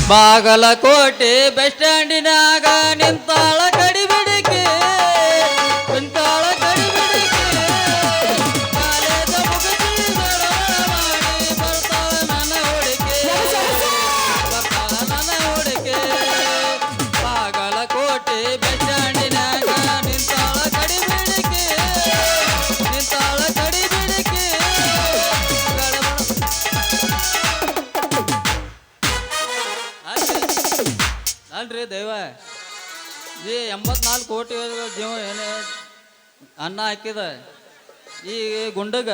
Bagalkot bus ಸ್ಟ್ಯಾಂಡಿನಾಗ ನಿಂತಾಳ ಕಡಿಬಿಡಿಕೆ ನಿಂತಾಳ ಕಡಿಬಿಡಿಕೆ college ಮುಗಿಸಿ ಮಾಡಿ ಬರ್ತಾಳ ನನ್ನ ಹುಡುಕೆ ಬರ್ತಾಳ ನನ್ನ ಹುಡುಕೆ ಬಾಗಲಕೋಟೆ ಬಸ್ ಸ್ಟ್ಯಾಂಡಿನಾಗ ನಿಂತಾಳ ಕಡಿಬಿಡಿಕೆ ನಿಂತಾಳ ಕಡಿಬಿಡಿಕೆ ಅಲ್ರಿ ದೈವ ಈ 84 ಕೋಟಿ ಜೀವ ಏನೇ ಅನ್ನ ಹಾಕಿದ ಈ ಗುಂಡಗ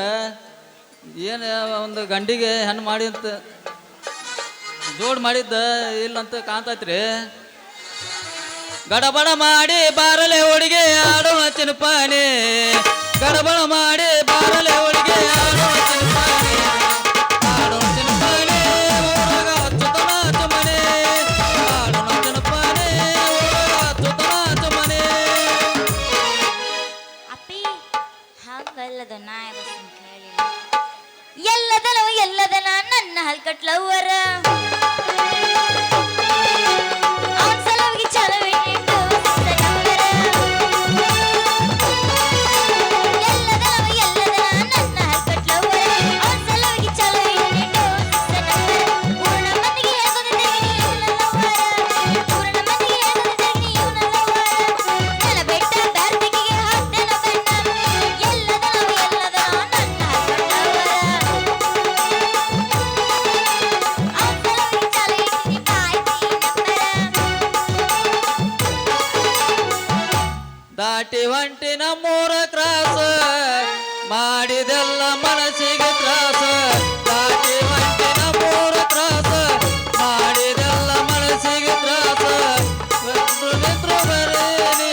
ಏನು ಒಂದು ಗಂಡಿಗೆ ಹೆಣ್ಣು ಮಾಡಿ ಅಂತ ಜೋಡ್ ಮಾಡಿದ್ದ ಇಲ್ಲಂತ ಕಾಣ್ತೈತ್ರಿ ಗಡಬಡ ಮಾಡಿ ಬಾರಲೆ ಹುಡುಗಿ ಆಡೋಣ ಚಿನ್ಪಾನೆ ಗಡಬಡ ಮಾಡಿ ಬಾರಲೆ ಹುಡುಗಿ ಆಡೋಣ ಚಿನ್ಪಾನೆ ಆಡೋಣ ಚಿನ್ಪಾನೆ ಊರಾಗ ಹಚ್ಚುತ್ತನ ಚುಮನೆ ಆಡೋಣ ಚಿನ್ಪಾನೆ ಊರಾಗ ಹಚ್ಚುತ್ತನ ಚುಮನೆ ಅಪ್ಪಿ ಹಾಗಲ್ಲದ ನಾಯಕ ಹೇಳಿಲ್ಲ ಎಲ್ಲದನ ನನ್ನ ಹಲ್ಕಟ್ಲವ್ವರ ಅವನ್ ಸಲುವಾಗಿ ಚಲವೇ ನಿಂತು ಸತ್ತನವ್ವರ. ಎಲ್ಲದನ ನನ್ನ ಹಲ್ಕಟ್ಲವ್ವರ ಅವನ್ ಸಲುವಾಗಿ ಚಲವೇ ನಿಂತು ಸತ್ತನವ್ವರ. ಊರನ ಮಂದಿಗೆ ಹೇಳ್ಕೊತಿದ್ದೀನಿ ಇವನಲ್ಲವ್ವರ ಊರನ ಮಂದಿಗೆ ಹೇಳ್ಕೊತಿದ್ದೀನಿ ಇವನಲ್ಲವ್ವರ ನೆಲ ಬೆಟ್ಟ ಬ್ಯಾರ್ದಿಗೆ ಹಾಕ್ತೇನ ಬೆನ್ನ ಎಲ್ಲದನ ನನ್ನ ಹಲ್ಕಟ್ಲವ್ವರ ದಾಟಿ ಹೊಂಟಿ ನಮ್ಮೂರ ಕ್ರಾಸ ಮಾಡಿದೆಲ್ಲ ಮನಸ್ಸಿಗೆ ತ್ರಾಸ ದಾಟಿ ಹೊಂಟಿ ನಮ್ಮೂರ ಕ್ರಾಸ ಮಾಡಿದೆಲ್ಲ ಮನಸ್ಸಿಗೆ ತ್ರಾಸ ಮಿತ್ರ ಬರೇನಿ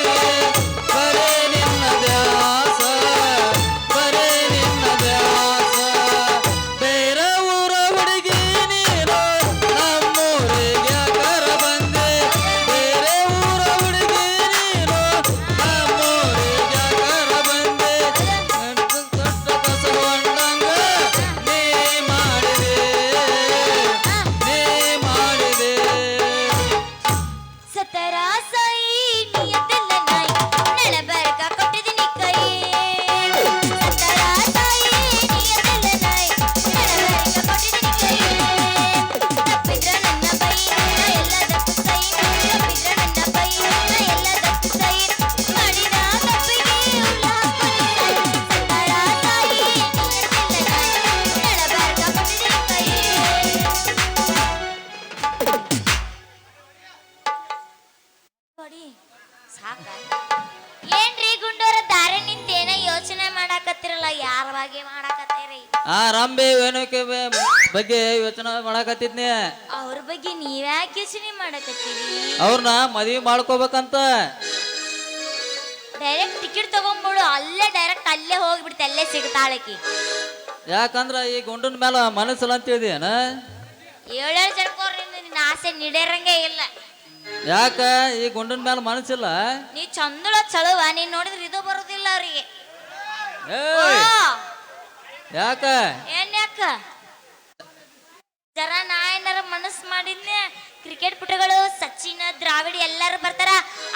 ಬರೇ ನಿನ್ನ ದ್ಯಾಸ ಬರೇ ನಿನ್ನ ದ್ಯಾಸ ಬೇರೆ ಊರ ಹುಡುಗಿ ನೀನು ನಮ್ಮೂರಿಗೆ ಯಾಕರ ಬಂದೆ ಬೇರೆ ಊರ ಹುಡುಗಿ ನೀನು ನಮ್ಮೂರಿಗೆ ಯಾಕರ ಬಂದೆ ದೊಡ್ಡ ಕಸಗೊಂಡಂಗ ನೀ ಮಾಡಿದೆ ನೀ ಮಾಡಿದೆ ಸತರಾಸಾಯಿ ನಿಯತ್ತೆಲ್ಲ ನಾಯಿ ನೆಲಬರಕ ಕೊಟ್ಟಿದ್ದೀನಿ ಕೈ ಸತರಾಸಾಯಿ ನಿಯತ್ತೆಲ್ಲ ನಾಯಿ ನೆಲಬರಕ ಕೊಟ್ಟಿದ್ದೀನಿ ಕೈ ತಪ್ಪಿದ್ರ ನನ್ನ ಬೈ ನಾ ಎಲ್ಲ ತಪ್ಪು ಸೈ ತಪ್ಪಿದ್ರ ನನ್ನ ಬೈ ನಾ ಎಲ್ಲ ತಪ್ಪು ಸೈ ಮಾಡಿದ ತಪ್ಪಿಗೆ ಉಲ್ಲ ಹಾಕ್ಕೊಳ್ಳಿ ಸತರಾಸಾಯಿ ನಿಯತ್ತೆಲ್ಲ ನಾಯಿ ನೆಲಬರಕ ಕೊಟ್ಟಿದ್ದೀನಿ ಕೈ ಕೊಡಿ ಸಾಕ ಏನ್ರಿ ಗುಂಡೋರ ದಾರಿ ನಿಂತೇನ ಯೋಚನೆ ಮಾಡಾಕತ್ತಿರಲ್ಲ ಯಾರ ಬಗ್ಗೆ ಮಾಡಾಕತ್ತೀರಿ ಆ ರಂಬೆ ವೇಣುಕೆ ಬಗ್ಗೆ ಯೋಚನೆ ಮಾಡಕತ್ತಿದ್ನಿ ಅವ್ರ ಬಗ್ಗೆ ನೀವ್ಯಾಕೆ ಯೋಚನೆ ಮಾಡಾಕತ್ತೀರಿ ಅವ್ರನ್ನ ಮದ್ವಿ ಮಾಡ್ಕೋಬೇಕಂತ ಡೈರೆಕ್ಟ್ ಟಿಕೆಟ್ ತಗೊಂಡ್ಬಿಡು ಅಲ್ಲೇ ಡೈರೆಕ್ಟ್ ಅಲ್ಲೇ ಹೋಗ್ಬಿಡ್ತೆ ಅಲ್ಲೇ ಸಿಗ್ತಾಳಕಿ ಯಾಕಂದ್ರ ಈ ಗುಂಡನ ಮೇಲೆ ಮನಸ್ಸಲ್ಲ ಅಂತ ಹೇಳಿದೇನ ಏಳೇಳು ಜನಕೋರಿಂದ ನಿನ್ನ ಆಸೆ ನೀಡೇರಂಗೆ ಇಲ್ಲ ಯಾಕ ಈ ಗುಂಡನ ಮೇಲೆ ಮನಸ್ಸಿಲ್ಲ ನೀ ಚಂದಳ ಚಳುವ ನೀನ್ ನೋಡಿದ್ರೆ ಇದು ಬರೋದಿಲ್ಲ ಅವ್ರಿಗೆ ಏಯ್ ಯಾಕ ಏನ್ ಯಾಕ ಜರ ನಾ ಏನಾರ ಮನಸ್ಸು ಮಾಡಿದ್ನೆ ಕ್ರಿಕೆಟ್ ಪುಟಗಳು ಸಚಿನ್ ದ್ರಾವಿಡ್ ಎಲ್ಲಾರು ಬರ್ತಾರ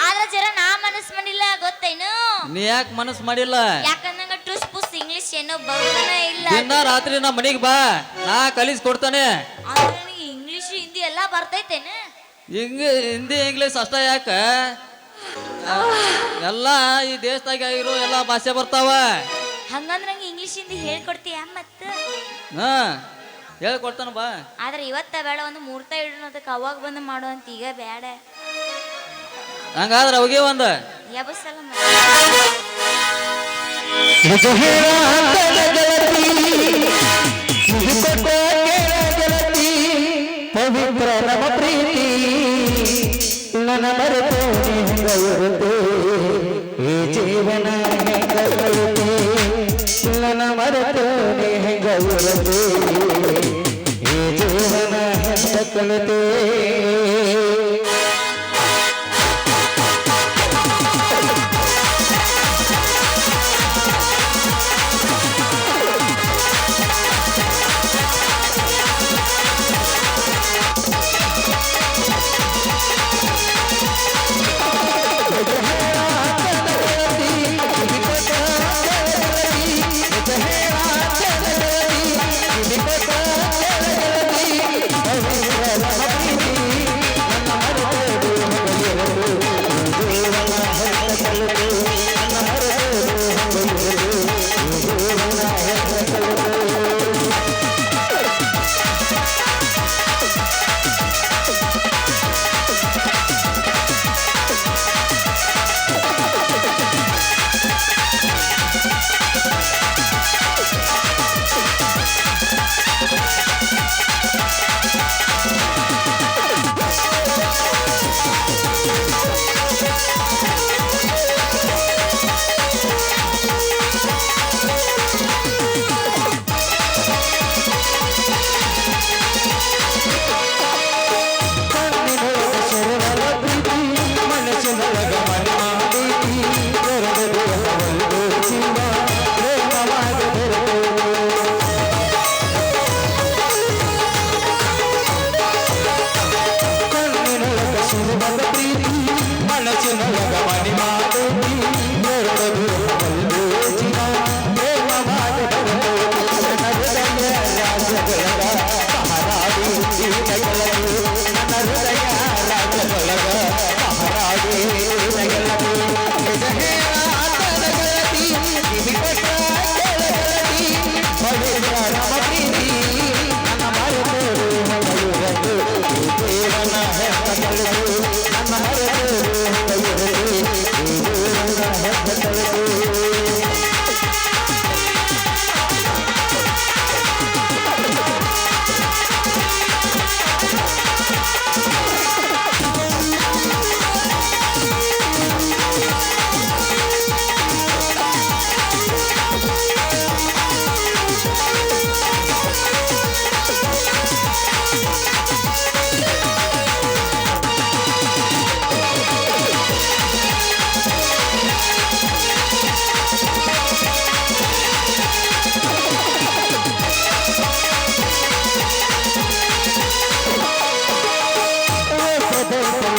ಆದ್ರೆ ಜರ ನಾ ಮನಸ್ಸು ಮಾಡಿಲ್ಲ ಗೊತ್ತೇನು ನೀ ಯಾಕೆ ಮನಸ್ಸು ಮಾಡಿಲ್ಲ ಯಾಕಂದಂಗ ಟುಸ್ ಪುಸ್ ಇಂಗ್ಲಿಷ್ ಏನೋ ಬರೋದನ ಇಲ್ಲ ದಿನ ರಾತ್ರಿ ನಮ್ಮ ಮನೆಗೆ ಬಾ ನಾ ಕಲಿಸಿ ಕೊಡ್ತಾನೆ ಆದ್ರೆ ನನಗೆ ಇಂಗ್ಲಿಷ್ ಹಿಂದಿ ಎಲ್ಲಾ ಬರ್ತೈತೇನು ಹಿಂದಿ ಇಂಗ್ಲೀಷ್ ಅಷ್ಟ ಯಾಕ ಎಲ್ಲ ಈ ದೇಶದಾಗ ಇರೋ ಎಲ್ಲ ಭಾಷೆ ಬರ್ತಾವ ಹಂಗಂದ್ರ ನಂಗೆ ಇಂಗ್ಲಿಷ್ ಹಿಂದಿ ಹೇಳ್ಕೊಡ್ತೀಯ ಮತ್ತ ಹಾ ಹೇಳ್ಕೊಡ್ತಾನ ಬಾ ಆದ್ರೆ ಇವತ್ತ ಬೇಡ ಒಂದು ಮುಹೂರ್ತ ಇಡೋದಕ್ಕೆ ಅವಾಗ ಬಂದು ಮಾಡುವಂತ ಈಗ ಬೇಡ ಹಂಗಾದ್ರೆ ಅವಾಗೆ ಒಂದ ಯಬಸಲ್ಲ ಪವಿತ್ರ ನಮ್ಮ ಪ್ರೀತಿ ನನ್ನ ಮರೆತು ಹೆಂಗವರುತ್ತೆ ಈ ಜೀವನ ಹೆಂಗವರುತ್ತೆ ನನ್ನ ಮರೆತು ಹೆಂಗವರುತ್ತೆ ಈ ಜೀವನ ಹೆಂಗ ಕಲಿತೆ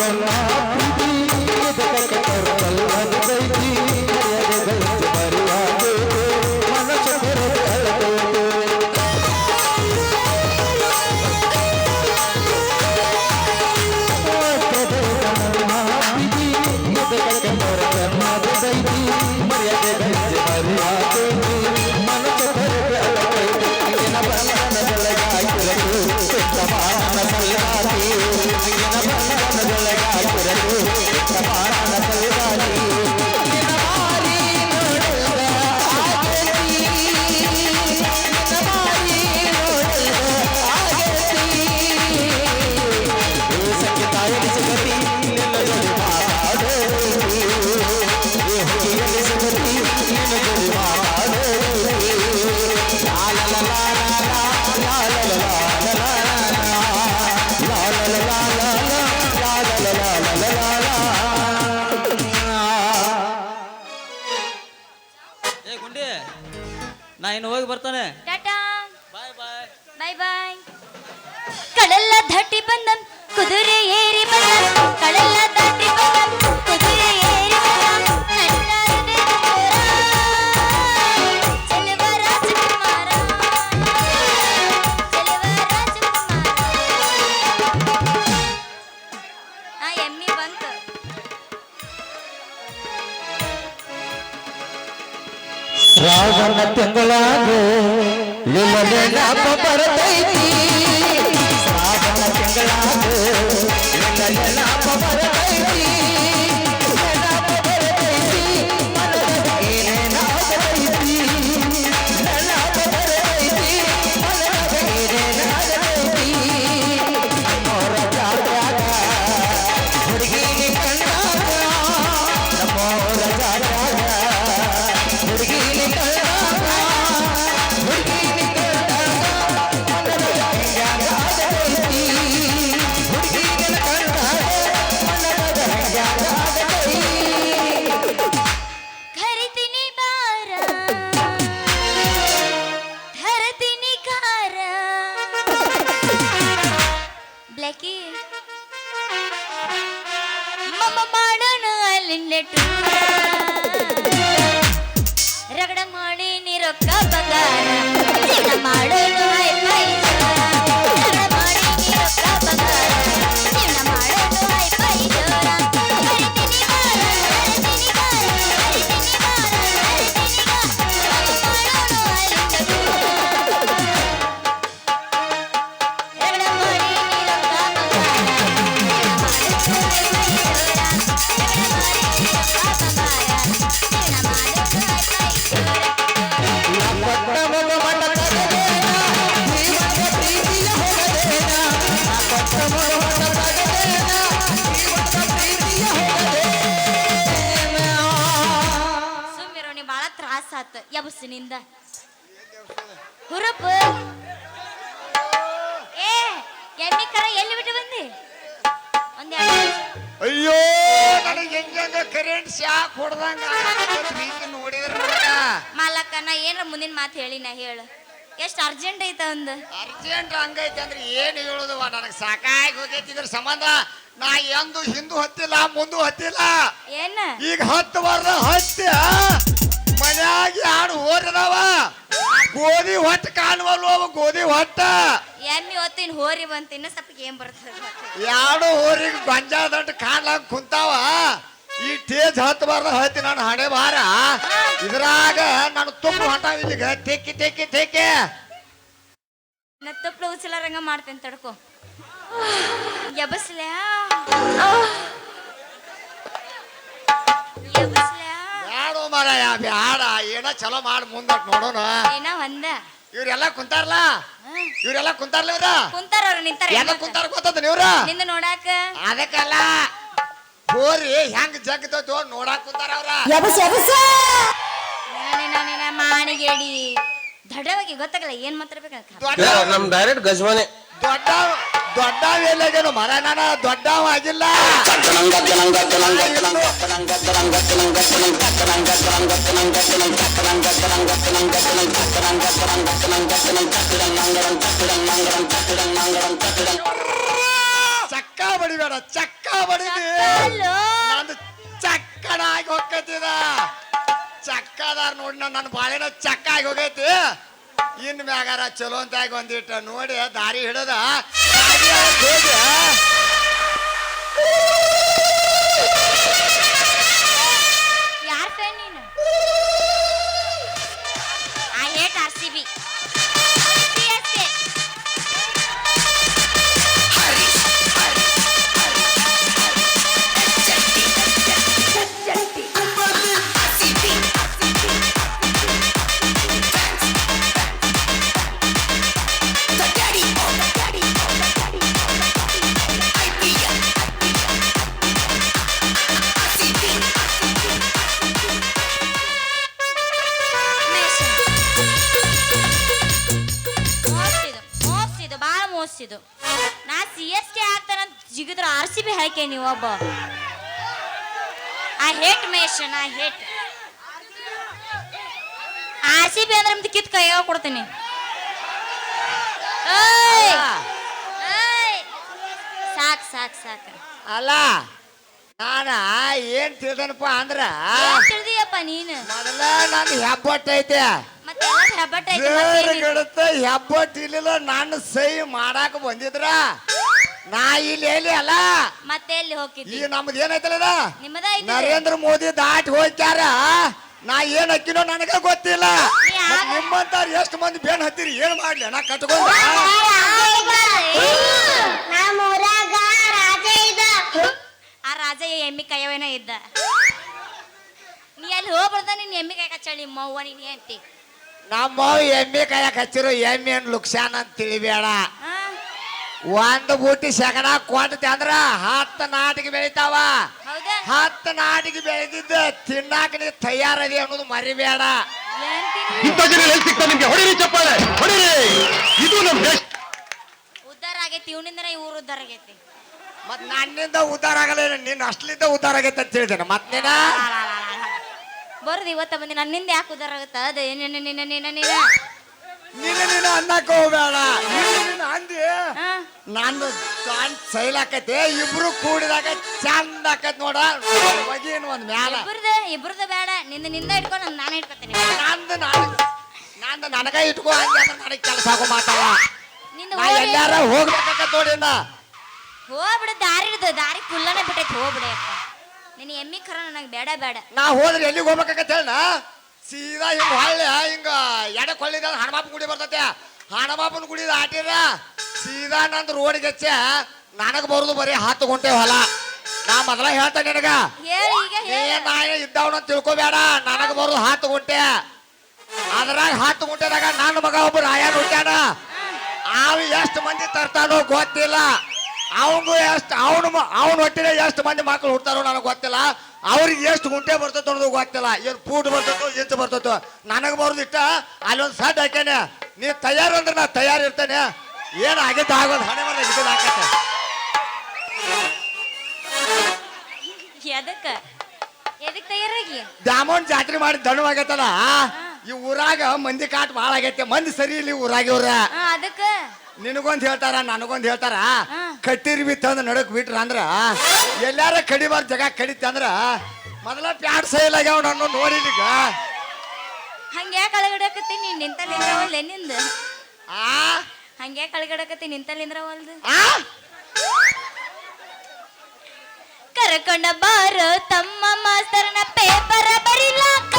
ನನ್ನ ಪ್ರೀತಿ ಇದಕ್ಕೆ ಕಲ್ವನಿದೈತಿ ಮರ್ಯಾದೆಗಳಿಗೆ ಮರೆಯಾಗೈತೆ ಮನಸ್ಸು ಕೊರತೆಯೈತೆ ಏ ಗುಂಡಿ ನಾ ಇನ್ನು ಹೋಗಿ ಬರ್ತಾನೆ ಟಾಟಾ ಬಾಯ್ ಬಾಯ್ ಬಾಯ್ ಬಾಯ್ ಕಡಲ ದಾಟಿ ಬಂದ ಕುದುರೆ ಏರಿ ಬಂದ ಕಡಲ ದಾಟಿ ಬಂದ ಕುದುರೆ ಏರಿ ಬಂದ ನನ್ನ ಹೃದಯದ ಚೋರ ಚೆಲುವ ರಾಜಕುಮಾರ ಆ ಎಮ್ಮಿ ಬಂತು ಶ್ರಾವಣ ತಿಂಗಳಾಗ ನಿಮ್ಮನೆ ಲಾಭ ಬರತೈತಿ ಶ್ರಾವಣ ತಿಂಗಳಾಗ ನಿಮ್ಮನೆ ಲಾಭ ಬರತೈತಿ ಲಾಭ ಬರತೈತಿ ಮನದಾಗ ಏನೇನಾಗತೈತಿ ಲಾಭ ಬರತೈತಿ ಮನದಾಗ ಏನೇನಾಗತೈತಿ ನಮ್ಮೋರ ಜಾತ್ಯಾಗ ಹುಡುಗಿಗೆ ಕಂಡಾಗ ನಮ್ಮೋರ ಜಾತ್ಯಾಗ ಹುಡುಗಿಗೆ ಕಂಡಾಗ ಹುಡುಗಿಗೆ ಕಂಡಾಗ ಮನದಾಗ ಹೆಂಗಾಗತೈತಿ ಹುಡುಗಿಗೆ ಕಂಡಾಗ ಮನದಾಗ ಹೆಂಗಾಗತೈತಿ ಖರಿತೀನಿ ಬಾರ ಧರತೀನಿ ಕಾರ ಬ್ಲ್ಯಾಕಿ ಮಮ್ಮ ಮಾಡೋಣ ಅಲ್ಲಿಂದ ಟೂರ ರಗಡ ಮಾಡಿ ನೀರೊಕ್ಕ ಬಂಗಾರ ಜೀವನ ಮಾಡೋಣ ಹೈ ಫೈ ಜೋರ ರಗಡ ಮಾಡಿ ನೀರೊಕ್ಕ ಬಂಗಾರ ಜೀವನ ಮಾಡೋಣ ಹೈ ಫೈ ಜೋರ ಹರಿತೀನಿ ಬಾರ ಹರಿತೀನಿ ಬಾರ ಹರಿತೀನಿ ಬಾರ ಹರಿತೀನಿ ಬಾರ ಮಾಡೋಣ ಅಲ್ಲಿಂದ ಟೂರ ರಗಡ ಮಾಡಿ ನೀರೊಕ್ಕ ಬಂಗಾರ ಜೀವನ ಸುಮ್ಮಿರೋ ನೀ ಬಾಳ ತ್ರಾಸ ಆತ ಯಬಸ್ಸಿನಿಂದ ಹುರುಪು ಏ ಎಮ್ಮಿ ಕರ ಎಲ್ಲಿ ಬಿಟ್ಟು ಬಂದಿ ಒಂದೆರಡು ಅಯ್ಯೋ ನನಗೆ ಹೆಂಗ ಕರೆಂಟ್ ಶಾಕ್ ಹೊಡೆದಂಗ ನೋಡಿದ್ರ ಮಾಲಕ್ಕ ನಾ ಏನ್ರ ಮುಂದಿನ ಮಾತು ಹೇಳಿ ನಾ ಹೇಳು ಎಷ್ಟು ಅರ್ಜೆಂಟ್ ಐತ ಒಂದು ಅರ್ಜೆಂಟ್ ಹಂಗೈತೆ ಅಂದ್ರೆ ಏನ್ ಹೇಳುದವ ನನಗೆ ಸಾಕಾಗಿ ಹೋಗೈತಿ ಇದ್ರ ಸಂಬಂಧ ನಾ ಎಂದು ಹಿಂದೂ ಹತ್ತಿಲ್ಲ ಮುಂದೂ ಹತ್ತಿಲ್ಲ ಏನ ಈಗ ಹತ್ತಬಾರ್ದ ಹತ್ತಿ ಮನ್ಯಾಗ ಯಾರು ಹೋರದವ ಗೋಧಿ ಹೊಟ್ಟ ಕಾಣುವಲ್ವ ಅವ ಗೋಧಿ ಹೊಟ್ಟ ಎಮ್ಮಿ ಹೊತ್ತಿನ ಹೋರಿ ಬಂತು ಇನ್ನ ಸ್ವಲ್ಪ ಏನ್ ಬರ್ತದೆ ಯಾರು ಹೋರಿಗೆ ಗೊಂಜಾದಂಟು ಕಾಣ್ಲಾಕ ಕುಂತಾವ ಈ ಟೇಜ್ ಹತ್ತಬಾರ್ದ ಹತ್ತಿ ನಾನು ಹಣೆ ಬಾರ ಇದ್ರಾಗ ನಾನು ತುಪ್ಪ ಹೊಂಟಾವ ಇಲ್ಲಿಗ ತೆಕ್ಕಿ ತೆಕ್ಕಿ ತೆಕ್ಕಿ ನಾ ತಪ್ಪಲು ಉಚ್ಚಲಾರಂಗ ಮಾಡ್ತೇನೆ ತಡ್ಕೊ ಎಬಸ್ಲ್ಯಾ ಎಬಸ್ಲ್ಯಾ ಬ್ಯಾಡೋ ಮಾರಾಯ ಬ್ಯಾಡ ಏನ ಚಲೋ ಮಾಡಿ ಮುಂದೆ ನೋಡೋಣ ಏನ ಒಂದ ಇವ್ರೆಲ್ಲ ಕುಂತಾರಲ್ಲ ಇವ್ರೆಲ್ಲ ಕುಂತಾರಲ್ಲ ಇವ್ರ ಕುಂತಾರ ಅವ್ರು ನಿಂತಾರ ಎಲ್ಲ ಕುಂತಾರ ಗೊತ್ತದ ನೀವ್ರ ನಿಂದ ನೋಡಾಕ ಅದಕ್ಕಲ್ಲ ಹೋರಿ ಹೆಂಗ್ ಜಗ್ತೋ ನೋಡಾಕ್ ಕುಂತಾರ ಅವ್ರ ನಾನೇ ಮಾಣಿಗೇಡಿ ದಡವಾಗಿ ಗೊತ್ತಾಗಲ್ಲ ಏನ್ ಮಾತಾಡ್ಬೇಕಂತ ದೊಡ್ಡ ನಮ್ ಡೈರೆಕ್ಟ್ ಗಜವಾನೆ ದೊಡ್ಡ ದೊಡ್ಡವೇನು ಮರ ನಾನ ದೊಡ್ಡವ ಆಗಿಲ್ಲ ಚಕ್ಕ ಬಡಿಬೇಡ ಚಕ್ಕ ಬಡಿದಿ ಅಲ್ಲೋ. ನಂದು ಚಕ್ಕಡ ಆಗಿ ಹೋಗ್ತೈತಿದ ಚಕ್ಕದಾರ ನೋಡಿ ನನ್ನ ಬಾಳೆನ ಚಕ್ಕ ಆಗಿ ಹೋಗೈತಿ ಇನ್ ಮ್ಯಾಗಾರ ಚಲೋ ಅಂತ ಆಗಿ ಒಂದಿಟ್ಟ ನೋಡಿ ದಾರಿ ಹಿಡದ ಯಾರ್ ಫ್ಯಾನ್ ನೀನು? I hate RCB. CSK. ಮೋಸಿದು ಬಾಳ ಮೋಸಿದು ನಾ CSK ಆಗ್ತಾನಂತ ಜಿಗಿದ್ರ RCB ಹಾಕಿ ನೀವು ಒಬ್ಬ ಐ ಹೇಟ್ ಮೇಷನ್ ಐ ಹೇಟ್ RCB ಅಂದ್ರೆ ನಿಮ್ದು ಕಿತ್ ಕೈಯಾಗ ಕೊಡ್ತೀನಿ ಏಯ್! ಏಯ್! ಸಾಕ್ ಸಾಕ್ ಸಾಕ್ ಅಲ್ಲ ನಾನ ಏನ್ ತಿಳ್ದನಪ್ಪ ಅಂದ್ರ ಏನ್ ತಿಳಿದಿಯಪ್ಪ ನೀನು ಮೊದಲ ನಾನು ಹೆಬ್ಬಟ್ಟು ಐತೆ ಮತ್ತೆ ಎಲ್ಲ ಹೆಬ್ಬಟ್ಟ ಐತೆ ಮತ್ತೇನಿದೆ? ಗಡತ ಹೆಬ್ಬಟ್ಟು ಇಲ್ಲಿಲ್ಲ ನಾನು ಸಹಿ ಮಾಡಾಕ ಬಂದಿದ್ರ ನಾ ಇಲ್ಲಿ ಎಲ್ಲಿ ಅಲ್ಲ ಮತ್ತೆ ಎಲ್ಲಿ ಹೋಗಿದ್ದಿ ಈಗ ನಮ್ದು ಏನೈತಲ್ಲ ನಿಮ್ಮದ ಐತಿ ನರೇಂದ್ರ ಮೋದಿ ದಾಟಿ ಹೋಗ್ಯಾರ ನಾ ಏನ್ ಹಾಕಿನೋ ನನಗ ಗೊತ್ತಿಲ್ಲ ನೀ ಆಗ- ನಿಮ್ಮಂತಾರ ಎಷ್ಟು ಮಂದಿ ಬೇನ್ ಹತ್ತೀರಿ ಏನ್ ಮಾಡ್ಲಿ ನಾ ಕಟ್ಕೊಂಡ ನಮ್ಮೂರಾಗ ರಾಜ ಇದ್ದ ಆ ರಾಜ ಎಮ್ಮಿ ಕೈಯವೇನ ಇದ್ದ ನೀ ಅಲ್ಲಿ ಹೋಗ್ಬಾರ್ದ ನಿನ್ ಎಮ್ಮಿ ಕೈ ಕಚ್ಚಳಿ ನಿಮ್ಮ ಅವ್ವ ನೀನ್ ಅಂತಿ ನಮ್ಮ ಎಮ್ಮೆ ಕಾಯಕ್ ಹಚ್ಚಿರೋ ಎಮ್ಮೆ ಏನ್ ಲುಕ್ಸಾನ್ ಅಂತ ತಿಳಿಬೇಡ ಆ? ಒಂದು ಬೂಟಿ ಸೆಗಣ ಕೊಟ್ಟತೆ ಅಂದ್ರ 10 ನಾಟಿಗೆ ಬೆಳಿತಾವ ಹೌದಾ 10 ನಾಟಿಗೆ ಬೆಳೆದಿದ್ದ ತಿನ್ನಾಕ ನೀ ತಯಾರದಿ ಅನ್ನೋದು ಮರಿಬೇಡ ಏನ್ ತಿಂದ್ರಿ? ಇಂಥ ಜನ ಎಲ್ಲಿ ಸಿಗ್ತಾರೆ ನಿಮ್ಗೆ? ಹೊಡಿರಿ ಚಪ್ಪಾಳೆ ಹೊಡಿರಿ. ಇದು ನಮ್ ದೇಶ. ಉದ್ಧಾರ ಆಗೈತಿ ಇವನಿಂದನೇ ಇವ್ರು ಉದ್ಧಾರ ಆಗೈತಿ ಮತ್ ನನ್ನಿಂದ ಉದ್ಧಾರ ಆಗಲ್ಲ ನಿನ್ನ ಅಷ್ಟ್ಲಿಂದ ಉದ್ಧಾರ ಆಗೈತೆ ಅಂತ ಹೇಳಿದ್ದೇನೆ ಮತ್ ನೀನ ಬರೋದು ಇವತ್ತ ಬಂದಿ ನನ್ನಿಂದ ಯಾಕೆ ಉದ್ಧಾರ ಆಗುತ್ತ ಅದ ನೀನು ಅನ್ನಕ್ ಹೋಗ್ಬೇಡ ನೀನು ಅಂದಿ ಆ? ನಾನು ಸೈಲಾಕೈತೆ ಇಬ್ರು ಕೂಡಿದಾಗ ಚಂದ ಆಕೈತ್ ನೋಡ ಬಗೀನ್ ಒಂದ್ ಮ್ಯಾಲ ಇಬ್ರದ್ದು ಬೇಡ ನಿಂದ ಇಟ್ಕೊಂಡು ನಾನು ಇಟ್ಕೊತೀನಿ ನಂದು ನನಗ ಇಟ್ಕೋ ಹಂಗೆ ಅಂದ್ರೆ ನನಗೆ ಕೆಲಸ ಆಗೋ ಮಾತಲ್ಲ ನಿಂದ ನಾ ಎಲ್ಲಾರ ಹೋಗ್ಬೇಕಂತ ನೋಡಿನ ಹೋಗ್ಬಿಡು ದಾರಿ ಕುಲ್ಲನೆ ಬಿಟ್ಟೈತಿ ಹೋಗ್ಬಿಡೆ ಅಪ್ಪ ನಿನ್ನ ಎಮ್ಮಿ ಖರ ನನಗೆ ಬೇಡ ಬೇಡ ನಾ ಹೋದ್ರೆ ಎಲ್ಲಿಗೆ ಹೋಗ್ಬೇಕಂತ ಹೇಳ ಸೀದಾ ಹಿಂಗ ಹೊಳ್ಳೆ ಹಿಂಗ ಎಡಕ್ ಹೊಳ್ಳಿದ ಹಣಮಾಪನ ಗುಡಿ ಬರ್ತೈತೆ ಹಣಮಾಪನ ಗುಡಿ ಆಟಿರ ಸೀದಾ ನಂದು ರೋಡ್ಗೆ ಹಚ್ಚ ನನಗ್ ಬರುದು ಬರೀ 10 ಗುಂಟೆ ಹೊಲ ನಾ ಮೊದಲ ಹೇಳ್ತೇನೆ ನಿನಗ ಹೇಳಿ ಈಗ ಹೇಳಿ ನಾ ಇದ್ದವನ ತಿಳ್ಕೊಬೇಡ ನನಗ್ ಬರುದು 10 ಗುಂಟೆ ಅದ್ರಾಗ 10 ಗುಂಟೆದಾಗ ನನ್ನ ಮಗ ಒಬ್ಬ ರಾಯನ್ ಹುಟ್ಟ್ಯಾನ ಅವ ಎಷ್ಟು ಮಂದಿ ತರ್ತಾನೋ ಗೊತ್ತಿಲ್ಲ ಅವಂಗೂ ಎಷ್ಟು ಅವನ ಹೊಟ್ಟಿನ ಎಷ್ಟು ಮಂದಿ ಮಕ್ಕಳು ಹುಡ್ತಾರೋ ನನಗೆ ಗೊತ್ತಿಲ್ಲ ಅವ್ರಿಗೆ ಎಷ್ಟು ಗುಂಟೆ ಬರ್ತೈತೋ ಅನ್ನೋದು ಗೊತ್ತಿಲ್ಲ ಏನು ಫೂಟ್ ಬರ್ತೈತೋ ಇಂಚು ಬರ್ತೈತೋ ನನಗೆ ಬರೋದು ಇಷ್ಟ ಅಲ್ಲೊಂದು ಸಡ್ ಹಾಕ್ಯಾನೆ ನೀ ತಯಾರು ಅಂದ್ರೆ ನಾ ತಯಾರು ಇರ್ತೇನೆ ಏನು ಆಗಿದ್ದು ಆಗೋದು ಹಣೆ ಮನೆ ಇದು ಹಾಕತ್ತೆ ಎದಕ್ ತಯಾರಾಗಿ ದ್ಯಾಮೋನ್ ಜಾತ್ರೆ ಮಾಡಿ ದಣು ಆಗೈತಲ್ಲ ಈ ಊರಾಗ ಮಂದಿ ಕಾಟ್ ಭಾಳ ಆಗೈತೆ ಮಂದಿ ಸರಿ ಇಲ್ಲಿ ಊರಾಗ ಇವ್ರ ಅದಕ್ಕ ನಿನಗೊಂದ್ ಹೇಳ್ತಾರ ನನಗೊಂದ್ ಹೇಳ್ತಾರ ಕಟ್ಟಿರಿ ಬಿತ್ತಂದ ನಡಕ್ ಬಿಟ್ರ ಅಂದ್ರ ಎಲ್ಲಾರ ಕಡಿಬಾರ್ದು ಜಾಗ ಕಡಿತ ಅಂದ್ರ ಮೊದಲ ಪ್ಯಾಟ್ ಸೈಲ್ ಆಗ್ಯಾವ ನಾನು ನೋಡಿದೀಗ ಹಂಗ್ಯಾ ಕಳಗಡಕತ್ತಿ ನೀನ್ ನಿಂತಲ್ಲಿಂದ್ರ ಒಲ್ಲೆ ನಿಂದ ಆ ಹಂಗ್ಯಾ ಕಳಗಡಕತ್ತಿ ನಿಂತಲ್ಲಿಂದ್ರ ಒಲ್ದು ಆ ಕರ್ಕೊಂಡ ಬಾರೋ ತಮ್ಮ ಮಾಸ್ತರ್ನ ಪೇಪರ ಬರಿಲಾಕ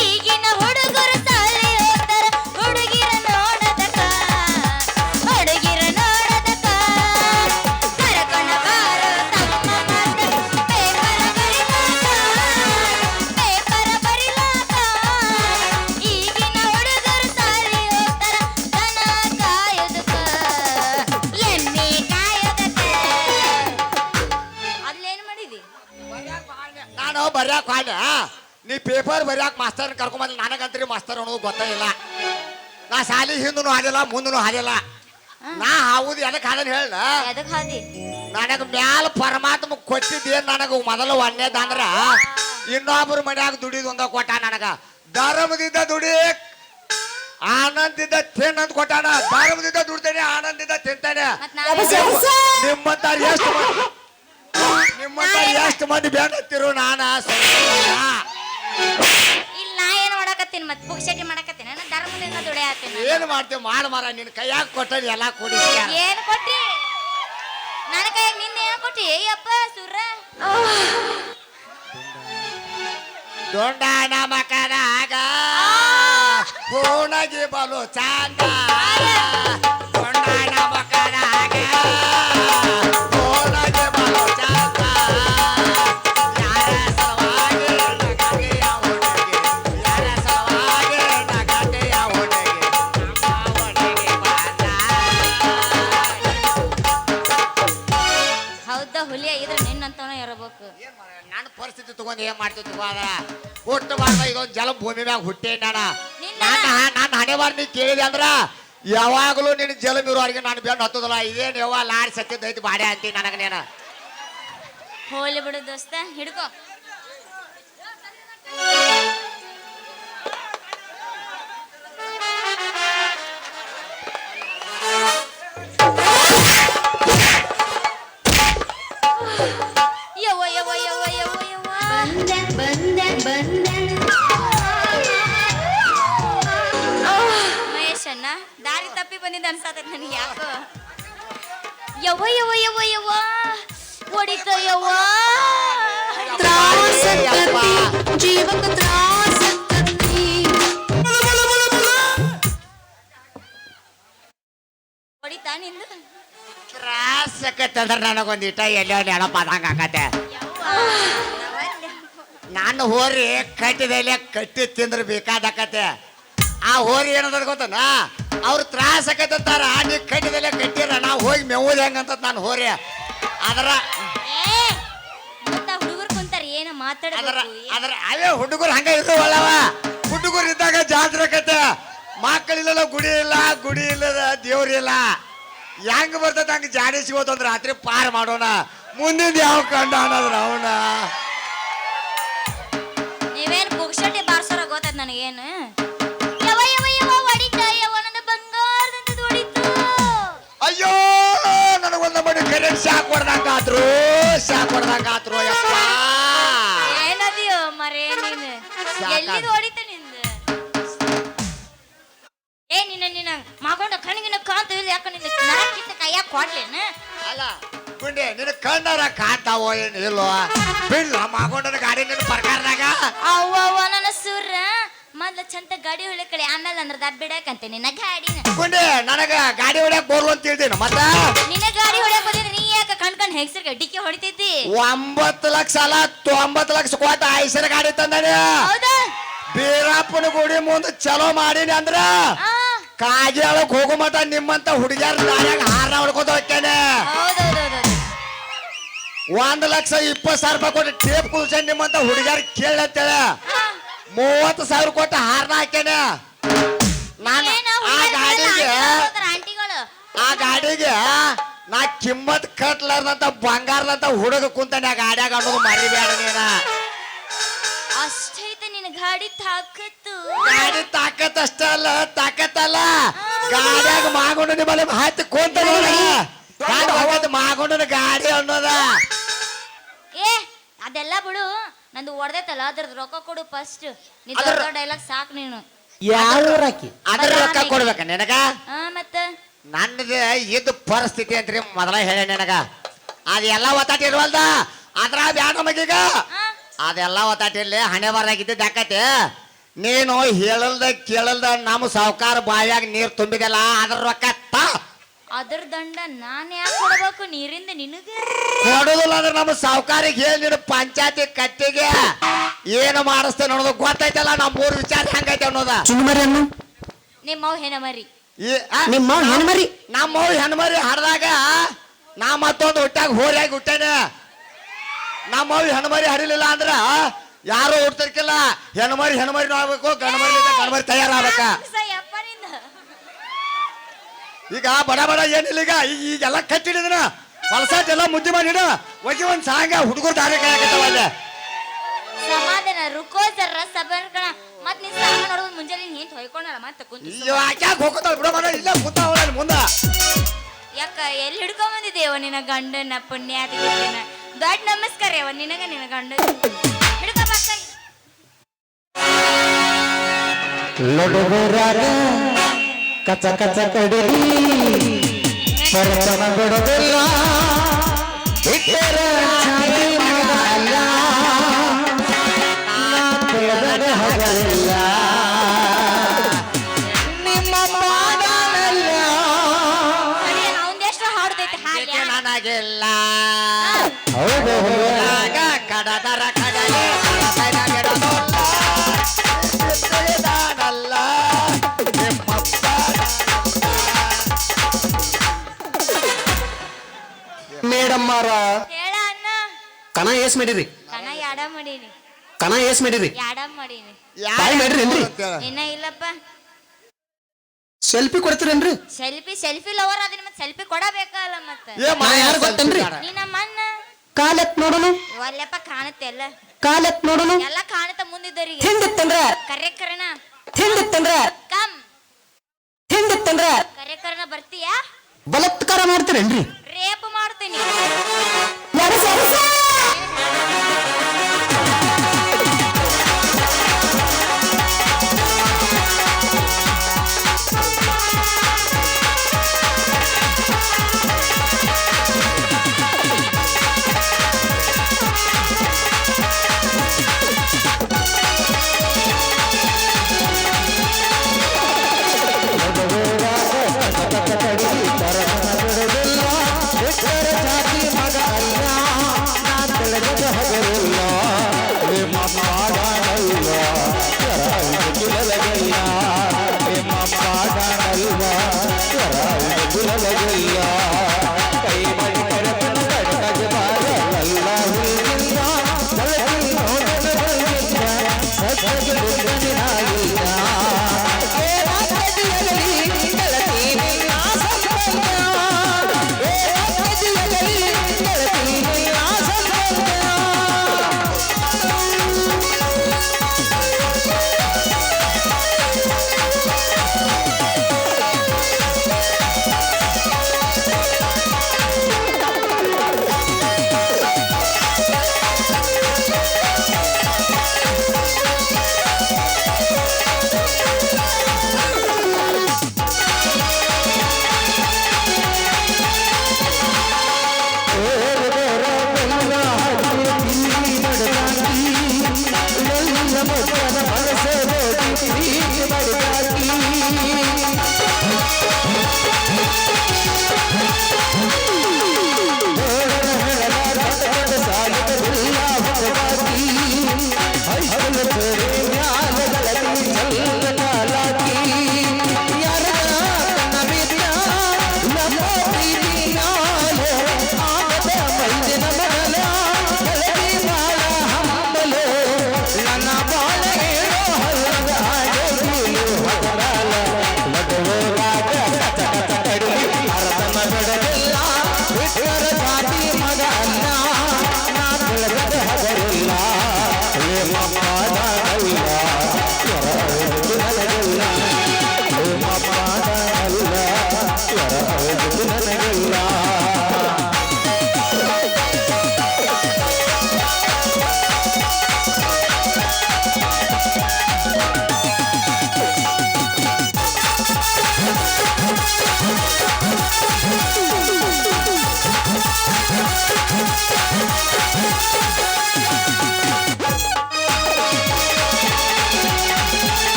ಈಗಿನ ಹುಡುಗರು ಸಾಲಿ ಹೋಗ್ತಾರ ಹುಡುಗಿರ ನೋಡದಕ ಕರ್ಕೊಂಡ ಬಾರೋ ತಮ್ಮ ಮಾಸ್ತರ್ ಪೇಪರ ಬರಿಲಾಕ ಈಗಿನ ಹುಡುಗರು ಸಾಲಿ ಹೋಗ್ತಾರ ದನ ಕಾಯೋದಕ ಎಮ್ಮೆ ಕಾಯೋದಕ ಅದ್ಲೇನ್ ಮಾಡಿದಿ ನಾನು ಬರ್ಯಾಕ ಹಾಡ ನೀ ಪೇಪರ್ ಬರ್ಯಾಕ ಮಾಸ್ತರ್ ಕರ್ಕೊಂಬಂದ್ ನನಗಂತ್ರಿ ಮಾಸ್ತರ್ ಅನ್ನೋದು ಗೊತ್ತಾಗಿಲ್ಲ ನಾ ಶಾಲಿ ಹಿಂದೂ ಹಾದಿಲ್ಲ ಮುಂದೂ ಹಾದಿಲ್ಲ ನಾ ಹೌದು ಎದಕ್ ಹಾದನ್ ಹೇಳ ಎದಕ್ ಹಾದಿ ನನಗ ಮ್ಯಾಲ ಪರಮಾತ್ಮ ಕೊಟ್ಟಿದ್ದೇನ್ ನನಗ ಮೊದಲು ಒಂದೇದಂದ್ರ ಇನ್ನೊಬ್ಬರ ಮನ್ಯಾಗ ದುಡಿದು ಒಂದ ಕೊಟ್ಟ ನನಗ ಧರ್ಮದಿಂದ ದುಡಿ ಆನಂದಿಂದ ತಿನ್ನಂತ ಕೊಟ್ಟಾನ. ಧರ್ಮದಿಂದ ದುಡ್ತೇನೆ, ಆನಂದಿಂದ ತಿಂತಾನೆ. ಮತ್ ನಾವ್ ನಿಮ್ಮಂತ ಎಷ್ಟು ಮಂದಿ ಬೇಡತ್ತಿರು ನಾನ ಇಲ್ಲಿ ನಾ ಏನ್ ಮಾಡಕತ್ತೀನಿ ಮತ್ ಪುಕ್ಷಟಿ ಮಾಡಕತ್ತೀನಿ ನಾನು ಧರ್ಮದಿಂದ ದುಡಿಯಾತೀನಿ. ಏನ್ ಮಾಡ್ತೇವೆ ಮಾಡ ಮಾರ ನಿನ್ ಕೈಯಾಗ ಕೊಟ್ಟರಿ ಎಲ್ಲಾ ಕೊಡಿ. ಏನ್ ಕೊಟ್ಟಿ ನನ್ನ ಕೈಯಾಗ ನಿಂದ ಏನ್ ಕೊಟ್ಟಿ ಅಯ್ಯಪ್ಪ ಸುರ ದೊಡ್ಡನ ಮಕನಾಗ ಹೂಣಗಿ ಬಲು ಚಂದ. ದೊಡ್ಡನ ಮಕನಾಗ ಹೂಣಗಿ ಬಲು ಚಂದ. ಯಾರ ಸಲುವಾಗಿ ನಗಟೆಯ ಹುಡುಗಿ, ಯಾರ ಸಲುವಾಗಿ ನಗಟೆಯ ಹುಡುಗಿ, ನಮ್ಮ ಒಳಗೆ ಬಂದ. ಹೌದಾ ಹುಲಿಯ ಇದ್ರ ನಿನ್ನಂತವನ ಇರಬೇಕು. ನನ್ನ ಪರಿಸ್ಥಿತಿ ತಗೊಂಡು ಏನ್ ಮಾಡ್ತಿತ್ತು ಅದ ಹುಟ್ಟು ಬಾರ್ದ ಇದೊಂದು ಜಲ ಭೂಮಿ ಮ್ಯಾಗ ಹುಟ್ಟೆ ನನ್ನ ಹಣೆ ಬಾರ್ ನೀ ಕೇಳಿದೆ ಅಂದ್ರ ಯಾವಾಗಲೂ ನಿನ್ನ ಜಲಂ ಇರೋರಿಗೆ ನಾನು ಬೆನ್ನು ಹತ್ತದಲ್ಲ. ಇದೇನು ಯಾವ ಲಾರಿ ಸತ್ತಿದ್ದೈತಿ ಬಾಡೆ ಅಂತೀನಿ ನನಗ ನೇನ. ಹೋಲಿ ಬಿಡು ದೋಸ್ತ ಹಿಡ್ಕೋ. ಯವ್ವ ಯವ್ವ ಯವ್ವ ಯವ್ವ ಯವ್ವ ಮಹೇಶ್ ಅಣ್ಣ ದಾರಿ ತಪ್ಪಿ ಬಂದಿದ್ದ ಅನ್ಸಾತೈತಿ ನನಗೆ ಯಾಕೋ. ಯವ್ವ ಯವ್ವ ಯವ್ವ ಯವ್ವ ಹೊಡಿತ ಯವ್ವ ಜೀವಕ ತ್ರಾಸಕ್ಕತ್ತಿ ಹೊಡಿತಾ ನಿಂದು ತ್ರಾಸಕ್ಕಂದ್ರ ನನಗೊಂದಿಟ ಎಲ್ಲೋ ನೆನಪ ಅದಂಗ ಆಕತೆ. ಯವ್ವ ನಾನು ಹೋರಿ ಕಟ್ಟಿದಲ್ಲೇ ಕಟ್ಟಿ ತಿಂದ್ರೆ ಬೇಕಾದಕತೆ. ಆ ಹೋರಿ ಏನದ ಗೊತ್ತನ ಅವ್ರು ತ್ರಾಸ ಆಕತ್ತಾರ. ನೀ ಕಟ್ಟಿದಲ್ಲೇ ಕಟ್ಟಿರ ನಾವು ಹೋಗಿ ಮೆವ್ವುದು ಹೆಂಗಂತ ನಾನು ಹೋರಿ ಅದರ ಹುಡುಗರು ಕುಂತಾರ ಏನ ಅದರ ಮಾತಾಡಬೇಕು. ಅದರ ಅವೇ ಹುಡುಗರು ಹಂಗ ಇರುವಲ್ಲವ. ಹುಡುಗರು ಇದ್ದಾಗ ಜಾತ್ರೆ ಕತೆ. ಮಕ್ಕಳಿಲ್ಲ, ಗುಡಿ ಇಲ್ಲ, ಗುಡಿ ಇಲ್ಲದ ದೇವ್ರಿಲ್ಲ. ಹೆಂಗ್ ಬರ್ತದ ಹಂಗ ಜಾಡಿ ಸಿಗೋತಂದ್ರ ರಾತ್ರಿ ಪಾರ್ ಮಾಡೋಣ. ಮುಂದಿನ ಯಾವ ಕಂಡ ಅನ್ನೋದ್ರ ಅವನ ನೀವೇನ್ ಪುಕ್ಷಟಿ ಬಾರ್ಸೋರ ಗೊತ್ತದ ನನಗೇನು. ಯವ ಯವ ಯವ ಹೊಡಿತ ಯವ ನನ್ನ ಬಂಗಾರದಂತ ಹೊಡಿತು. ಅಯ್ಯೋ ನನಗೊಂದ ಮಡಿ ಕರೆಂಟ್ ಶಾಕ್ ಹೊಡ್ದಂಗಾದ್ರು ಯಪ್ಪ. ಏನದಿಯೋ ಮರೇ ನೀನು ಸಾಕಾಗ್- ಎಲ್ಲಿದ್ ಹೊಡಿತ ನಿಂದ. ಏ ನಿನ್ನ ಮಗೊಂಡ ಕಣ್ಣಿನ ಕಾಂತ ಇಲ್ಲ ಯಾಕ ನಿನ್ನ ನರಕಿತ್ತ ಕೈಯಾಗ ಕೊಡ್ಲೇನ. ಅಲ್ಲ ಗುಂಡೆ ನಿನ್ನ ಕಣ್ಣಾರ ಕಾಣ್ತಾವೋ ಏನ್ ಇಲ್ಲೋ ಬಿಡ್ಲ ಮಗೊಂಡನ ಗಾಡಿ ನಿನ್ನ ಪ್ರಕಾರದಾಗ. ಅವ್ವ ಅವ್ವ ನನ್ನ ಸುರ ಮೊದ್ಲ ಚಂತ ಗಾಡಿ ಹೊಳೆ ಕಡೆ ಆಮೇಲೆ ಅಂದ್ರೆ ದಡ್ ಬಿಡಕಂತೆ ನಿನ್ನ ಗಾಡಿನ. ಗುಂಡೆ ನನಗ ಗಾಡಿ ಹೊಡ್ಯಾಕ ಬೋರ್ಲು ಅಂತ ಹೇಳ್ತೀನಿ. ಮತ್ತ ನಿನ್ನ ಗಾಡಿ ಹೊಡ್ಯಾಕ ಬಂದಿದ್ರೆ ನೀ ಯಾಕ ಕಣ್ಕಂಡ್ ಹೆಂಗಸರ್ಗೆ ಡಿಕ್ಕಿ ಹೊಡಿತೈತಿ. 9 ಲಕ್ಷ ಅಲ್ಲ 90 ಲಕ್ಷ ಕೊಟ್ಟ ಐಸರ ಗಾಡಿ ತಂದಾನೆ. ಹೌದಾ ಬೀರಪ್ಪನ ಗುಡಿ ಮುಂದೆ ಚಲೋ ಮಾಡೀನಿ ಅಂದ್ರ ಆ ಕಾಗಿಯಾಳಕ್ ಹೋಗೋ ಮಟ ನಿಮ್ಮಂತ ಹುಡುಗಿಯರ್ ದಾರ್ಯಾಗ ಹಾರ ಹೊಡ್ಕೋತ ಹೋಗ್ತೇನೆ. ಹೌದೌದೌದು 1,20,000 ರೂಪಾಯಿ ಕೊಟ್ಟು ಟೇಪ್ ಕುಲ್ಸ ನಿಮ್ಮಂತ ಹುಡುಗಿಯರ್ ಕೇಳತ್ತೇಳೆ 30,000 ಕೊಟ್ಟು ಹಾರ್ನ ಹಾಕ್ಯಾನೆ. ನಾನು ಆಂಟಿಗಳು ಆ ಗಾಡಿಗೆ ನಾ ಕಿಮ್ಮತ್ ಕಟ್ಲಾರ್ದಂತ ಬಂಗಾರದಂತ ಹುಡುಗ ಕುಂತಾನೆ ಆ ಗಾಡ್ಯಾಗ ಅನ್ನೋದು ಮರಿಬೇಡ ನೀನ. ಅಷ್ಟೈತೆ ನಿನ್ನ ಗಾಡಿ ತಾಕತ್ತು. ಗಾಡಿ ತಾಕತ್ತಲ್ಲ ಗಾಡ್ಯಾಗ ಮಾಗೊಂಡು ನಿಮ್ಮಲ್ಲಿ ಹತ್ತಿ ಕುಂತ ಮಾಗೊಂಡನ ಗಾಡಿ ಅನ್ನೋದ. ಏ ಅದೆಲ್ಲ ಬಿಡು ನಂದು ಹೊಡೆದೈತಲ್ಲ ಅದ್ರದ್ದು ರೊಕ್ಕ ಕೊಡು ಫಸ್ಟ್. ನೀ ಡೈಲಾಗ್ ಸಾಕು ನೀನು. ಅದ್ರ ರೊಕ್ಕ ಕೊಡ್ಬೇಕ ನಿನಗ. ಮತ್ತ ನನ್ನದ ಇದ್ದ ಪರಿಸ್ಥಿತಿ ಅಂತ್ರಿ ಮೊದಲ ಹೇಳಿ ನಿನಗ. ಅದೆಲ್ಲ ಒತ್ತಾಟಿ ಇರುವಲ್ದ ಅದ್ರ ಬ್ಯಾಡ ನಮಗೀಗ. ಅದೆಲ್ಲ ಒತ್ತಾಟಿರ್ಲಿ ಹಣೆ ಬರಾಗಿದ್ದ ಹಾಕತೆ. ನೀನು ಹೇಳಲ್ದ ಕೇಳಲ್ದ ನಮ್ಮ ಸಾವುಕಾರ ಬಾಯಾಗ ನೀರ್ ತುಂಬಿದಲ್ಲ ಅದ್ರ ರೊಕ್ಕ ಅದ್ರ ದಂಡ ನಾನ್ ಯಾಕೆ ಕೊಡ್ಬೇಕು ನೀರಿಂದ ನಿನಗ. ಕೊಡುದಿಲ್ಲ ಅಂದ್ರೆ ನಮ್ಮ ಸಾವುಕಾರಿಗೆ ಹೇಳಿ ನೀನು ಪಂಚಾಯತಿ ಕಟ್ಟಿಗೆ ಏನು ಮಾಡಿಸ್ತೇನೆ ಅನ್ನೋದು ಗೊತ್ತೈತಲ್ಲ. ನಮ್ಮ ಮೂರು ವಿಚಾರ ಹೆಂಗೈತೆ ಅನ್ನೋದ. ನಿಮ್ಮವ್ ಹೆಣ ಮರಿ ನಮ್ಮ ಹೆಣ್ಮರಿ ಹರಿದಾಗ ನಾ ಮತ್ತೊಂದು ಹುಟ್ಟಾಗ ಹೋರಿಯಾಗಿ ಹುಟ್ಟೇನೆ. ನಮ್ಮವ್ ಹೆಣ್ಮರಿ ಹರಿಲಿಲ್ಲ ಅಂದ್ರ ಯಾರು ಹುಡ್ತಿರ್ಕಿಲ್ಲ. ಹೆಣ್ಮರಿ ಆಗ್ಬೇಕು, ಗಂಡ್ಮರಿ ತಯಾರಾಗಬೇಕ. ಈಗ ಬಡ ಏನಿಲ್ಲ. ಈಗೆಲ್ಲ ಕಟ್ಟಿಡಿದ್ರ ಹೊಲಸಾಟೆಲ್ಲ ಮುದ್ದೆ ಮಾಡಿಡ ಹೋಗಿ ಒಂದ್ ಸಾಂಗ ಹುಡುಗರು ದಾರಿ ಕಾಯಕತ್ತವ ಅಲ್ಲೇ. ಸಮಾಧಾನ ರುಕೋ ಜರ ಸಬರ್ ಕಣ ಮತ್ ನೀನ್ ಸಾಮಾನ್ ನೋಡೋದು ಮುಂಜಾನೆ ಏನ್ ಹೊಯ್ಕೊಂಡಲ್ಲ ಮತ್ತೆ ಕುಂತು ಅಯ್ಯೋ ಯಾಕೆ ಹೋಗ್ತಾಳ ಬಿಡೋ ಮನ ಇಲ್ಲ ಕೂತಾವಳ ಮುಂದ ಯಾಕ ಎಲ್ಲಿ ಹಿಡ್ಕೊಂಡ್ ಬಂದಿದ್ದೇವ ನಿನ್ನ ಗಂಡನ ಪುಣ್ಯಾತಿನ ದೊಡ್ಡ ನಮಸ್ಕಾರ ಯಾವ ನಿನಗ ನಿನ್ನ ಗಂಡ ಹಿಡ್ಕೋಬಾಕ ಲೊಡಗುರಾಗ ಕಚ ಕಚ ಕಡಲಿ ಪರತನ ಬಿಡೋದಿಲ್ಲ ಬಿಟ್ಟರ ಛಾತಿ ಮಾಡಲ್ಲ ತಿಳಿದರೆ ಹಗಲಿಲ್ಲ ನಿಮ್ಮ ಮಾಡಲ್ಲ ಅವಂದೆಷ್ಟು ಹಾಡ್ದೈತೆ ಹಾಗೆ ನನಗಿಲ್ಲ ಹೌದು ಆಗ ಕಡದರ ಕಡಲೆ ಕಡದನ ಗಿಡದಲ್ಲ ತಿಳಿದಾನಲ್ಲ ನಿಮ್ಮಪ್ಪ ಮೇಡಮ್ ಮಾರ ಹೇಳ ಅಣ್ಣ ಕಣ ಏಸ್ ಮಾಡಿರಿ ಕಣ ಯಾಡ ಮಾಡೀನಿ ಕಣ ಏಸ್ ಮಾಡಿರಿ ಯಾಡ ಮಾಡೀನಿ ಬಾಯ್ ಮಾಡ್ರಿ ಇನ್ನ ಇಲ್ಲಪ್ಪ ಸೆಲ್ಫಿ ಕೊಡ್ತೀರೇನ್ರಿ ಸೆಲ್ಫಿ ಲವರ್ ಅದನ್ನ ಮತ್ತೆ ಸೆಲ್ಫಿ ಕೊಡಬೇಕಲ್ಲ ಮತ್ತೆ ನಾ ಯಾರು ಗೊತ್ತೇನ್ರಿ ನೀ ನಮ್ಮ ಅಣ್ಣ ಕಾಲತ್ ನೋಡೋಣ ಒಲ್ಲೆಪ್ಪ ಕಾಣುತ್ತೆ ಎಲ್ಲ ಕಾಲತ್ ನೋಡೋಣ ಎಲ್ಲ ಕಾಣುತ್ತ ಮುಂದಿದ್ದರಿಗೆ ಹಿಂದಿತ್ತಂದ್ರ ಕರೆನ ಹಿಂದಿತ್ತಂದ್ರ ಕಮ್ ಹಿಂದಿತ್ತಂದ್ರ ಕರೆನ ಬರ್ತೀಯಾ ಬಲತ್ಕಾರ ಮಾಡ್ತೀರೇನ್ರಿ ರೇಪ್ ಮಾಡ್ತೀನಿ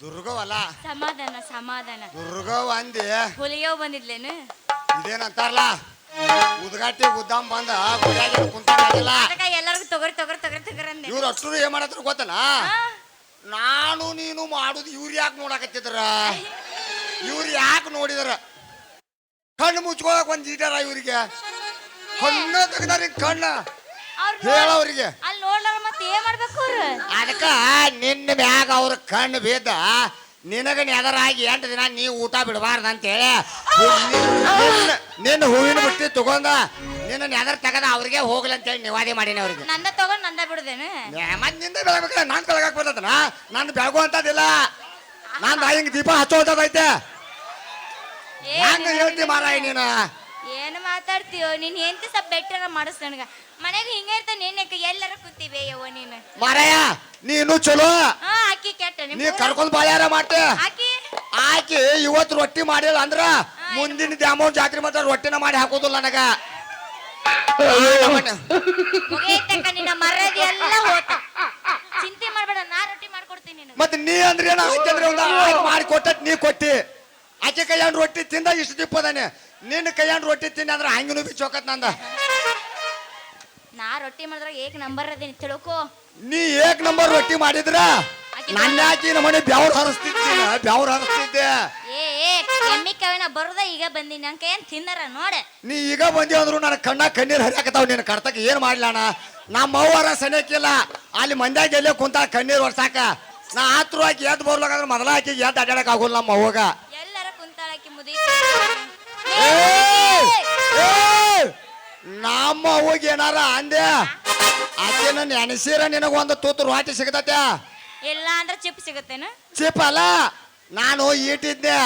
ದುರ್ಗವಲ್ಲ ಸಮಾಧಾನ ಸಮಾಧಾನ. ದುರ್ಗವ್ ಅಂದಿ ಹುಲಿಯೋ ಬಂದಿದ್ಲೇನು? ಇದೇನಂತಾರಲ್ಲ ಉದ್ಗಾಟಿ ಉದ್ದಾಮ್ ಬಂದ ಗುಡಿಯಾಗಿ ಕುಂತಾಗಿಲ್ಲ. ಅದಕ್ಕ ಎಲ್ಲರಿಗೂ ತೊಗರಿ ತೊಗರಿ ತೊಗರಿ ತೊಗರಿ ಅಂದೆ. ಇವ್ರು ಅಷ್ಟು ಏನ್ ಮಾಡತ್ರ ಗೊತ್ತನ? ನಾನು ನೀನು ಮಾಡುದು ಇವ್ರು ಯಾಕೆ ನೋಡಕತ್ತಿದ್ರ? ಇವ್ರು ಯಾಕೆ ನೋಡಿದ್ರ? ಕಣ್ಣು ಮುಚ್ಕೋಕ್ ಒಂದ್ ಈಟಾರ ಇವ್ರಿಗೆ ಕಣ್ಣು ತೆಗ್ದಾರ ಕಣ್ಣ ಹೇಳವ್ರಿಗೆ. ಅಲ್ಲಿ ನೋಡ್ಲಾರ ಮತ್ತೆ ಏನ್ ಮಾಡ್ಬೇಕು ಅವ್ರು? ಅದಕ್ಕ ನಿನ್ನ ಮ್ಯಾಗ ಅವ್ರ ಕಣ್ಣು ಬಿದ್ದ ನಿನಗ ನೆದರಾಗಿ 8 ದಿನ ನೀ ಊಟ ಬಿಡಬಾರ್ದು ಅಂತೇಳಿ ನಿನ್ನ ಹೂವಿನ ಬುಟ್ಟಿ ತಗೊಂಡ ನಿನ್ನ ನೆದರ್ ತೆಗದ ಅವ್ರಿಗೆ ಹೋಗ್ಲಿ ಅಂತೇಳಿ ನಿವಾದಿ ಮಾಡೀನಿ ಅವ್ರಿಗೆ. ನಂದ ತಗೊಂಡ್ ನಂದ ಬಿಡುದೇನು? ಮತ್ ನಿಂದ ಬೆಳಬೇಕಲ್ಲ ನಾನ್ ಕಳಗಾಕ್ ಬರ್ತದನ? ನಾನು ಬೆಳಗು ಅಂತದಿಲ್ಲ. ನಾನು ಹಿಂಗ್ ದೀಪ ಹಚ್ಚೋದೈತೆ. ಹೆಂಗ ಹೇಳ್ತಿ ಮಾರಾಯ ನೀನು? ಏನು ಮಾತಾಡ್ತೀಯೋ ನೀನ್? ಹೆಂಡತಿ ಸ್ವಲ್ಪ ಬೆಟ್ಟರ ಮಾಡಿಸ್ ನನಗ. ಮನೆಗೆ ಹಿಂಗೆ ಇರ್ತಾನೆ ನೆನಕ ಎಲ್ಲಾರ ಕೂತೀವಿ ಯವ್ವ ನೀನು. ಮಾರಾಯ ನೀನು ಚಲೋ. ಆಕಿ ಕೆಟ್ಟ ನೀ ಕರ್ಕೊಂಡ್ ಬಾಳ್ಯಾರ ಮಾಡ್ತೆ. ಆಕಿ ಆಕಿ ಇವತ್ತು ರೊಟ್ಟಿ ಮಾಡಿಲ್ಲ ಅಂದ್ರ ಮುಂದಿನ ದ್ಯಾಮವ್ವ ಜಾತ್ರೆ ಮಾತ್ರ ರೊಟ್ಟಿನ ಮಾಡಿ ಹಾಕೋದಿಲ್ಲ ನನಗ. ಮುಗಿಯತಕ್ಕ ನಿನ್ನ ಮರ್ಯಾದೆ ಎಲ್ಲ ಹೋತ. ಚಿಂತೆ ಮಾಡ್ಬೇಡ, ನಾ ರೊಟ್ಟಿ ಮಾಡ್ಕೊಡ್ತೀನಿ ನಿನಗೆ. ಮತ್ತೆ ನೀ ಅಂದ್ರೆ ಏನ ಆಯ್ತಂದ್ರೆ ಒಂದು ಮಾಡಿ ಕೊಟ್ಟ ನೀ ಕೊಟ್ಟಿ. ಆಕೆ ಕೈಯಂಡ್ ರೊಟ್ಟಿ ತಿಂದ ಇಷ್ಟು ದಿಪ್ಪದಾನೆ. ನಿನ್ನ ಕೈಯಂಡ್ ರೊಟ್ಟಿ ತಿಂದ ಅಂದ್ರೆ ಹಂಗಿನೂ ಬಿ ಚೋಕತ್ ನಂದ. ನಾ ರೊಟ್ಟಿ ಮಾಡಿದ್ರ ಏಕ್ ನಂಬರ್ ಅದೇನಿ ತಿಳ್ಕೋ. ನೀ ಏಕ್ ನಂಬರ್ ರೊಟ್ಟಿ ಮಾಡಿದ್ರ ನನ್ನ ಹಾಕಿ ನಮ್ಮನೆ ಬೆವ್ರು ಹರಿಸ್ತಿದ್ದೆ. ಬೆವ್ರು ಹರಿಸ್ತಿದ್ದೆ. ಎಮ್ಮಿ ಕವಿನ ಬರೋದ ಈಗ ಬಂದಿನಿ. ನನ್ ಕೈಯನ್ ತಿನ್ನರ ನೋಡೆ. ನೀ ಈಗ ಬಂದಿ ಅಂದ್ರು ನನ್ನ ಕಣ್ಣ ಕಣ್ಣೀರ್ ಹರಿಯಾಕತಾವ್. ನೀನು ಕರ್ತಕ್ಕೆ ಏನ್ ಮಾಡ್ಲಾಣ? ನಮ್ಮ ಅವ್ವರ ಸನಿಯಕ್ಕಿಲ್ಲ ಅಲ್ಲಿ ಮಂದ್ಯಾಗ ಎಲ್ಲೇ ಕುಂತ ಕಣ್ಣೀರ್ ಒರ್ಸಾಕ. ನಾ ಆತ್ರು ಹಾಕಿ ಎದ್ದು ಬರ್ಲಾಕಂದ್ರೆ ಮೊದಲ ಹಾಕಿ ಎದ್ದು ಅಡ್ಯಾಡಕ್ ಆಗೋಲ್ಲ ನಮ್ಮ ಅವ್ವಗ. ಎಲ್ಲರ ಕುಂತಾಳಕಿ ಮುದಿ. ನಮ್ಮ ಅವ್ವಗೆ ಏನಾರ ಅಂದೆ ಆಕೆ ನನ್ನ ಎಣಸೀರ ನಿನಗೊಂದು ತೂತು ರೊಟ್ಟಿ ಸಿಗತೈತೆ. ಇಲ್ಲ ಅಂದ್ರೆ ಚಿಪ್ ಸಿಗತ್ತೇನು? ಚಿಪ್ ಅಲ್ಲ, ನಾನು ಈಟಿದ್ನೆ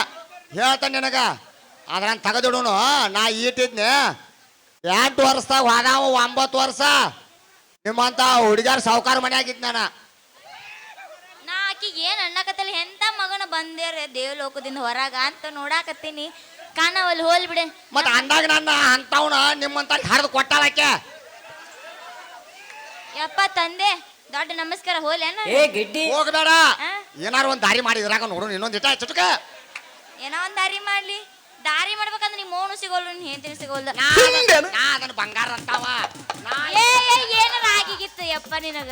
ಹೇಳ್ತಾನೆ ನಿನಗ. ಅದ್ರನ್ ತೆಗೆದಿಡುನು. ನಾ ಈಟಿದ್ನೆ 8 ವರ್ಷದಾಗ ಹೋದಾವ 9 ವರ್ಷ ನಿಮ್ಮಂತ ಹುಡುಗ್ಯಾರ ಸಾವುಕಾರ ಮನೆ ಆಗಿದ್ ನಾನು. ನಾ ಆಕಿಗೆ ಏನ್ ಅನ್ನಕತ್ತಲ್ಲ ಎಂತ ಮಗನ ಬಂದೇರ ದೇವಲೋಕದಿಂದ ಹೊರಗ ಅಂತ ನೋಡಾಕತ್ತೀನಿ. ಕಾಣವಲ್ಲಿ ಹೋಲ್ ಬಿಡೆ. ಮತ್ತ ಅಂದಾಗ ನನ್ನ ಅಂತವನ ನಿಮ್ಮಂತ ಹರಿದು ಕೊಟ್ಟಾಳಕ್ಕೆ. ಯಪ್ಪ ತಂದೆ ದೊಡ್ಡ ನಮಸ್ಕಾರ ಹೋಲೇನ? ಹೋಗ್ಬೇಡ. ಏನಾರ ಒಂದ್ ದಾರಿ ಮಾಡಿ ಇದ್ರಾಗ ನೋಡು. ಇನ್ನೊಂದ್ ಇಟ್ಟ ಚುಟಕ ಏನೋ ಒಂದ್ ದಾರಿ ಮಾಡ್ಲಿ. ದಾರಿ ಮಾಡ್ಬೇಕಂದ್ರೆ ನಿಮ್ ಮೋನು ಸಿಗೋಲ್ಲ, ನಿನ್ ಹೆಂಡತಿ ಸಿಗೋಲ್ಲ. ಅದನ್ನ ಬಂಗಾರ ಅಂತಾವ. ಏನಾರ ಆಗಿಗಿತ್ತು ಯಪ್ಪ ನಿನಗ.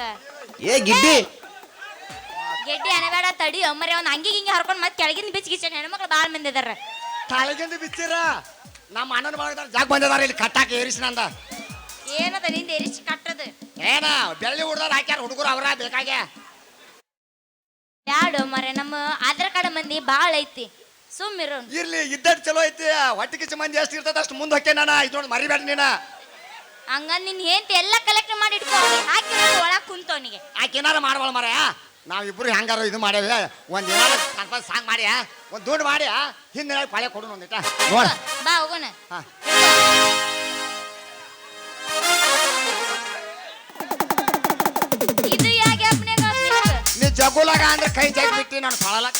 ಗೆಡ್ಡಿ ಅನಬೇಡ ತಡಿ ಅಮ್ಮರೆ. ಅವ್ನ ಹಂಗಿ ಹಿಂಗೆ ಹರ್ಕೊಂಡ್ ಮತ್ತೆ ಕೆಳಗಿಂದ ಬಿಚ್ಚಿಗಿಚ್ಚ ಹೆಣ್ಮಕ್ಳು ಬಾಳ್ ಮಂದಿ ಅದಾರ. ತಾಳಿಗಿಂದ ಬಿಚ್ಚಿರ ನಮ್ಮ ಅಣ್ಣನ ಬಳಗದಾರ ಜಾಗ ಬಂದಿದಾರ ಇಲ್ಲಿ ಕಟ್ಟಾಕ ಏರಿಸಿ ನಂದ. ಏನದ ನಿಂದ ಎರಿಸಿ ಕಟ್ಟದು? ಏನ ಬೆಳ್ಳಿ ಹುಡ್ದಾರ ಹಾಕ್ಯಾರ ಹುಡುಗರು ಅವರ ಬೇಕಾಗೆ. ಯಾಡು ಮರೆ ನಮ್ಮ ಆಧಾರ್ ಕಾರ್ಡ್ ಮಂದಿ ಬಾಳ ಐತಿ. ಸುಮ್ಮಿರು. ಇರ್ಲಿ ಇದ್ದಟ್ ಚಲೋ ಐತಿ. ಹೊಟ್ಟಿ ಕಿಚ್ಚ ಮಂದಿ ಎಷ್ಟು ಇರ್ತದ ಅಷ್ಟು ಮುಂದೆ ಹೊಕ್ಕೆ ನಾನು. ಇದೊಂದು ಮರಿಬೇಡ ನೀನ. ಹಂಗ ನಿನ್ ಹೆಂಡತಿ ಎಲ್ಲ ಕಲೆಕ್ಟ್ ಮಾಡಿ ಇಟ್ಕೋ. ಹಾಕಿ ಒಳಗ್ ಕುಂತವನಿಗೆ ಆಕೆನಾರ ಮಾಡ್ಬಾಳ ಮರ. ನಾವಿಬ್ರು ಹೆಂಗಾರ ಇದು ಮಾಡೇವಿ. ಒಂದ್ ಏನಾರ ಸಾಂಗ್ ಮಾಡಿ ಒಂದ್ ದುಡ್ಡು ಮಾಡಿ ಹಿಂದೆ ಪಾಳೆ ಕೊಡು ಒಂದಿಟ ನೋಡ. ಬಾ ಹೋಗೋಣ. ಇದು ಯಾಕೆ ನೀ ಜಗುಲಾಗ ಅಂದ್ರೆ ಕೈ ಜಾಗಿ ಬಿಟ್ಟು ನಾನು ಸೊಳಲಕ್ಕ